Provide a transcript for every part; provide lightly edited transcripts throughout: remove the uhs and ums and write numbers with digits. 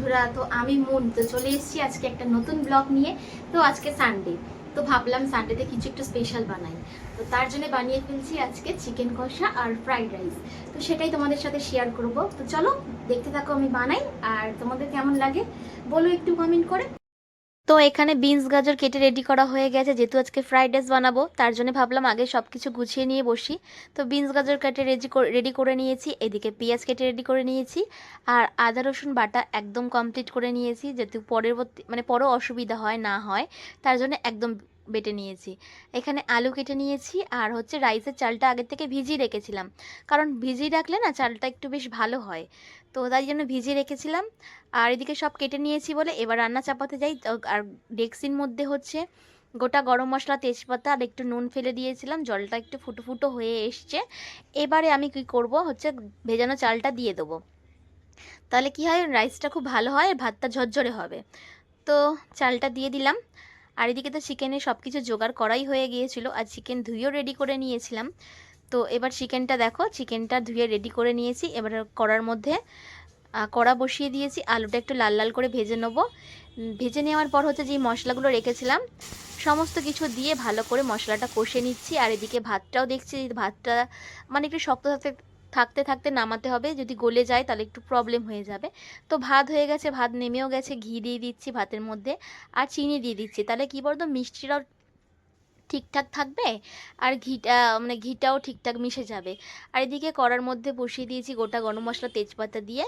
বন্ধুরা, তো আমি মুন তো চলে এসেছি আজকে একটা নতুন ব্লগ নিয়ে। তো আজকে সানডে, তো ভাবলাম সানডেতে কিছু একটু স্পেশাল বানাই। তো তার জন্য বানিয়ে ফেলছি আজকে চিকেন কষা আর ফ্রাইড রাইস। তো সেটাই তোমাদের সাথে শেয়ার করব। তো চলো দেখতে থাকো আমি বানাই, আর তোমাদের কেমন লাগে বলো একটু কমেন্ট করে। তো এখানে বিনস গাজর কেটে রেডি করা হয়ে গেছে, যেহেতু আজকে ফ্রাইড রাইস বানাবো তার জন্য ভাবলাম আগে সব কিছু গুছিয়ে নিয়ে বসি। তো বিনস গাজর কেটে রেডি করে নিয়েছি, এদিকে পেঁয়াজ কেটে রেডি করে নিয়েছি, আর আদা রসুন বাটা একদম কমপ্লিট করে নিয়েছি, যাতে পরবর্তী পরেও অসুবিধা হয় না হয়, তার জন্য একদম বেটে নিয়েছি। এখানে আলু কেটে নিয়েছি, আর হচ্ছে রাইসের চালটা আগের থেকে ভিজিয়ে রেখেছিলাম, কারণ ভিজিয়ে রাখলে না চালটা একটু বেশ ভালো হয়, তো তাই জন্য ভিজিয়ে রেখেছিলাম। আর এদিকে সব কেটে নিয়েছি বলে এবার রান্না চাপাতে যাই। আর ডেক্সির মধ্যে হচ্ছে গোটা গরম মশলা, তেজপাতা আর একটু নুন ফেলে দিয়েছিলাম, জলটা একটু ফুটো ফুটো হয়ে এসছে। এবারে আমি কি করব হচ্ছে ভেজানো চালটা দিয়ে দেবো, তাহলে কি হয় রাইসটা খুব ভালো হয় আর ভাতটা ঝরঝরে হবে। তো চালটা দিয়ে দিলাম। আর এদিকে তো চিকেনের সব কিছু জোগাড় করাই হয়ে গিয়েছিল, আর চিকেন ধুয়েও রেডি করে নিয়েছিলাম। তো এবার চিকেনটা দেখো, চিকেনটা ধুয়ে রেডি করে নিয়েছি। এবার কড়ার মধ্যে কড়া বসিয়ে দিয়েছি, আলুটা একটু লাল লাল করে ভেজে নেবো। ভেজে নেওয়ার পর হচ্ছে যেই মশলাগুলো রেখেছিলাম সমস্ত কিছু দিয়ে ভালো করে মশলাটা কষে নিচ্ছি। আর এদিকে ভাতটাও দেখছি, ভাতটা একটু শক্ত থাকতে থাকতে থাকতে নামাতে হবে, যদি গলে যায় তাহলে একটু প্রবলেম হয়ে যাবে। তো ভাত হয়ে গেছে, ভাত নেমেও গেছে, ঘি দিয়ে দিচ্ছি ভাতের মধ্যে, আর চিনি দিয়ে দিচ্ছি, তাহলে কী বলতো মিষ্টিটাও ঠিকঠাক থাকবে, আর ঘিটাও ঠিকঠাক মিশে যাবে। আর এদিকে কড়ার মধ্যে বসিয়ে দিয়েছি গোটা গরম মশলা, তেজপাতা দিয়ে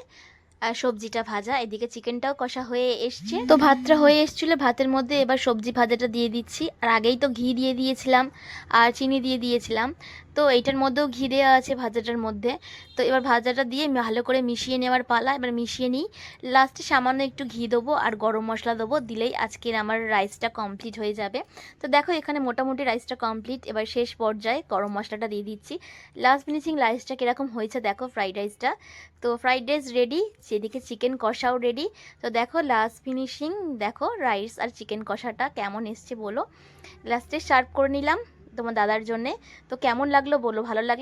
আর সবজিটা ভাজা। এদিকে চিকেনটাও কষা হয়ে এসছে, তো ভাতটা হয়ে এসেছিলো, ভাতের মধ্যে এবার সবজি ভাজাটা দিয়ে দিচ্ছি। আর আগেই তো ঘি দিয়ে দিয়েছিলাম আর চিনি দিয়ে দিয়েছিলাম, তো এইটার মধ্যেও ঘি দেওয়া আছে ভাজাটার মধ্যে। তো এবার ভাজাটা দিয়ে ভালো করে মিশিয়ে নেওয়ার পালা, এবার মিশিয়ে নিই। লাস্টে সামান্য একটু ঘি দেবো আর গরম মশলা দেবো, দিলেই আজকের আমার রাইসটা কমপ্লিট হয়ে যাবে। তো দেখো এখানে মোটামুটি রাইসটা কমপ্লিট, এবার শেষ পর্যায়ে গরম মশলাটা দিয়ে দিচ্ছি। লাস্ট ফিনিশিং রাইসটা কীরকম হয়েছে দেখো, ফ্রাইড রাইসটা। তো ফ্রাইড রাইস রেডি, সেদিকে চিকেন কষাও রেডি। তো দেখো লাস্ট ফিনিশিং, দেখো রাইস আর চিকেন কষাটা কেমন এসছে বলো। লাস্টে সার্ভ করে নিলাম তোমার দাদার জন্যে। তো কেমন লাগলো বলো, ভালো লাগলে